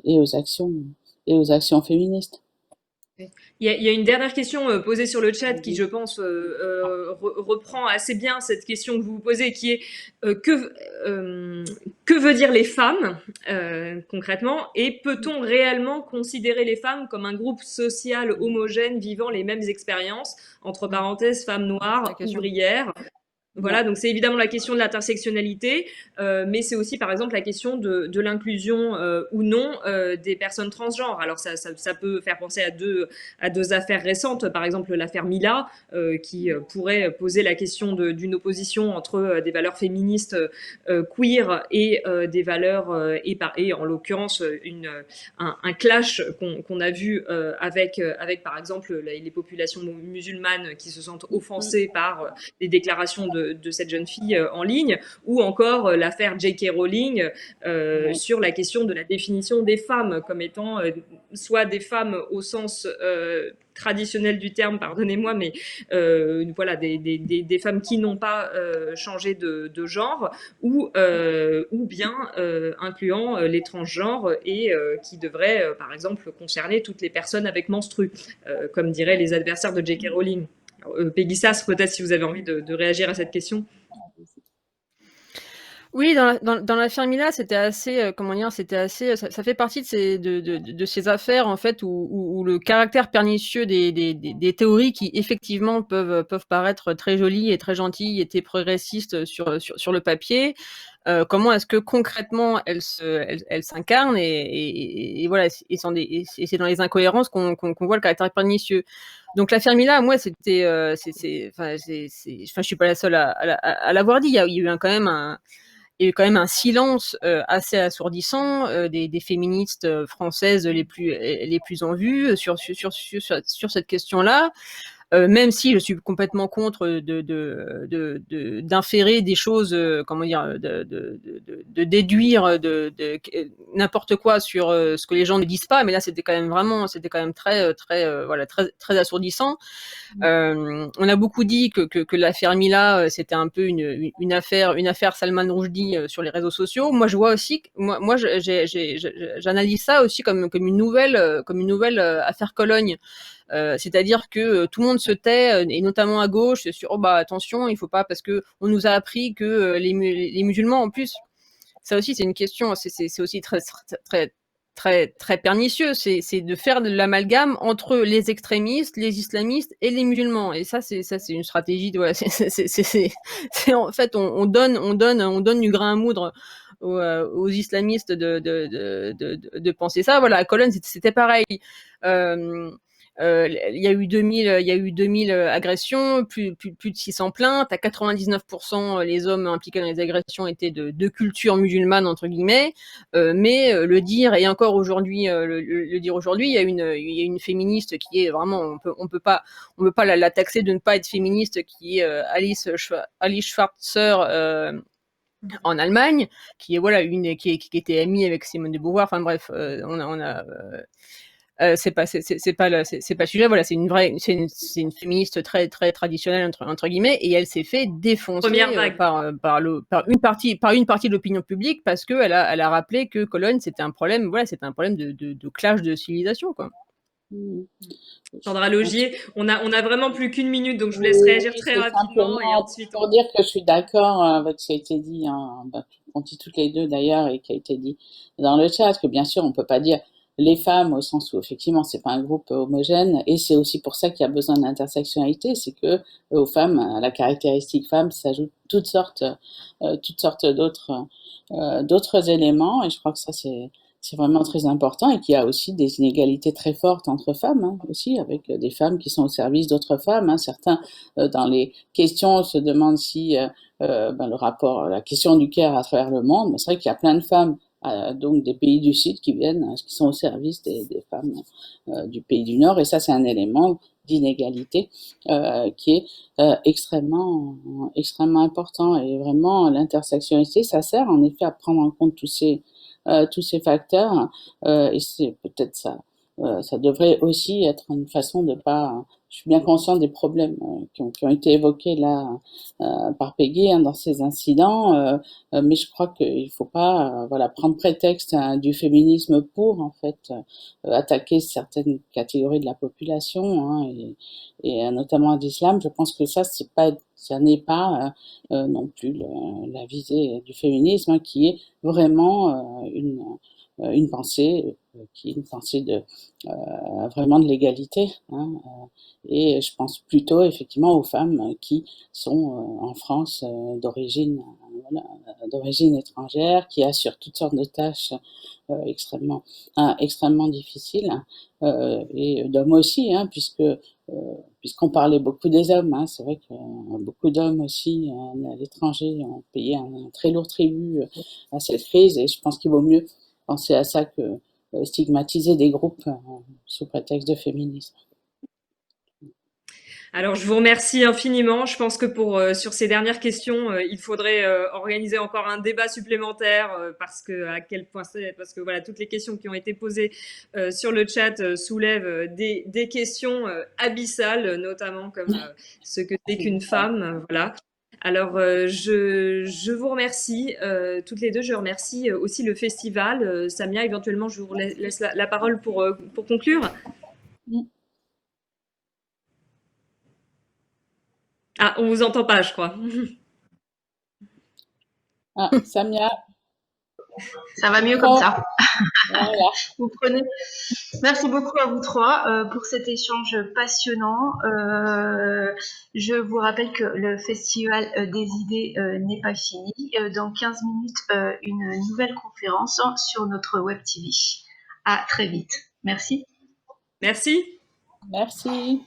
aux actions féministes. Il y a une dernière question posée sur le chat qui, je pense, reprend assez bien cette question que vous vous posez, qui est que veut dire les femmes concrètement, et peut-on réellement considérer les femmes comme un groupe social homogène vivant les mêmes expériences, entre parenthèses femmes noires, ouvrières, Voilà, donc c'est évidemment la question de l'intersectionnalité, mais c'est aussi par exemple la question de l'inclusion ou non des personnes transgenres. Alors ça peut faire penser à deux affaires récentes, par exemple l'affaire Mila, qui pourrait poser la question d'une opposition entre des valeurs féministes queer et des valeurs et en l'occurrence un clash qu'on a vu avec par exemple les populations musulmanes qui se sentent offensées par les déclarations de cette jeune fille en ligne, ou encore l'affaire J.K. Rowling sur la question de la définition des femmes comme étant soit des femmes au sens traditionnel du terme, pardonnez-moi, mais voilà, des femmes qui n'ont pas changé de genre, ou bien incluant les transgenres et qui devraient, par exemple, concerner toutes les personnes avec menstrues, comme diraient les adversaires de J.K. Rowling. Peggy Sass, peut-être si vous avez envie de réagir à cette question. Oui, dans l'affaire Mila, c'était assez, comment dire, c'était assez, ça fait partie de ces affaires en fait où le caractère pernicieux des théories qui effectivement peuvent paraître très jolies et très gentilles et très progressistes sur le papier. Comment est-ce que concrètement elles s'incarnent et voilà, et c'est dans les incohérences qu'on voit le caractère pernicieux. Donc l'affaire Mila, moi, c'était, enfin, je suis pas la seule à l'avoir dit. Il y a eu quand même un silence assez assourdissant des féministes françaises les plus en vue sur cette question-là. Même si je suis complètement contre d'inférer des choses, comment dire, de déduire n'importe quoi sur ce que les gens ne disent pas, mais là c'était quand même très voilà, très assourdissant. On a beaucoup dit que l'affaire Mila c'était un peu une affaire Salman Rushdie sur les réseaux sociaux. Moi je vois aussi, j'analyse ça aussi comme une nouvelle affaire Cologne. C'est-à-dire que tout le monde se tait, et notamment à gauche, sur attention, il faut pas, parce que on nous a appris que les musulmans, en plus, ça aussi c'est une question, c'est aussi très pernicieux, c'est de faire de l'amalgame entre les extrémistes, les islamistes et les musulmans. Et ça c'est une stratégie de, voilà, c'est en fait on donne du grain à moudre aux islamistes de penser ça. Voilà, à Cologne c'était pareil. Il y a eu 2000 agressions, plus de 600 plaintes. À 99%, les hommes impliqués dans les agressions étaient de culture musulmane entre guillemets. Mais le dire, et encore aujourd'hui, le dire aujourd'hui, il y a une féministe qui est vraiment, on peut pas la taxer de ne pas être féministe, qui est Alice Schwarzer. En Allemagne, qui est voilà qui était amie avec Simone de Beauvoir. Enfin bref, c'est pas le sujet. Voilà, c'est une féministe très traditionnelle entre guillemets, et elle s'est fait défoncer par une partie de l'opinion publique, parce que elle a rappelé que Cologne c'était un problème. Voilà, c'était un problème de clash de civilisation, quoi. Sandra Laugier, on a vraiment plus qu'une minute, donc je vous laisse réagir très rapidement et ensuite. Pour dire que je suis d'accord avec ce qui a été dit, hein, on dit toutes les deux d'ailleurs, et qui a été dit dans le chat, que bien sûr on peut pas dire les femmes au sens où effectivement c'est pas un groupe homogène, et c'est aussi pour ça qu'il y a besoin d'intersectionnalité, c'est que aux femmes, à la caractéristique femme s'ajoutent toutes sortes d'autres éléments, et je crois que ça c'est vraiment très important, et qu'il y a aussi des inégalités très fortes entre femmes, hein, aussi, avec des femmes qui sont au service d'autres femmes, hein. Certains, dans les questions, se demandent si le rapport, la question du care à travers le monde, mais c'est vrai qu'il y a plein de femmes, donc des pays du Sud, qui sont au service des femmes du pays du Nord, et ça c'est un élément d'inégalité qui est extrêmement important, et vraiment l'intersectionnalité, ça sert en effet à prendre en compte tous ces facteurs, et c'est peut-être ça. Ça devrait aussi être une façon de pas. Je suis bien consciente des problèmes qui ont été évoqués là par Peggy, hein, dans ces incidents, mais je crois qu'il faut pas voilà, prendre prétexte du féminisme pour en fait attaquer certaines catégories de la population, hein, et notamment d'islam. Je pense que ça n'est pas non plus la visée du féminisme, hein, qui est vraiment une pensée qui est une pensée vraiment de l'égalité, hein, et je pense plutôt effectivement aux femmes qui sont en France voilà, d'origine étrangère, qui assurent toutes sortes de tâches extrêmement difficiles, et d'hommes aussi, hein, puisqu'on parlait beaucoup des hommes, hein, c'est vrai que beaucoup d'hommes aussi à l'étranger ont payé un très lourd tribut à cette crise, et je pense qu'il vaut mieux penser à ça que stigmatiser des groupes sous prétexte de féminisme. Alors, je vous remercie infiniment. Je pense que sur ces dernières questions, il faudrait organiser encore un débat supplémentaire parce que voilà, toutes les questions qui ont été posées sur le chat soulèvent des questions abyssales, notamment comme ce que c'est qu'une femme. Voilà. Alors, je vous remercie toutes les deux. Je remercie aussi le festival. Samia, éventuellement, je vous laisse la parole pour conclure. Ah, on vous entend pas, je crois. Ah, Samia. Ça va mieux comme ça. Voilà. Vous prenez. Merci beaucoup à vous trois pour cet échange passionnant. Je vous rappelle que le Festival des idées n'est pas fini. Dans 15 minutes, une nouvelle conférence sur notre Web TV. À très vite. Merci. Merci. Merci.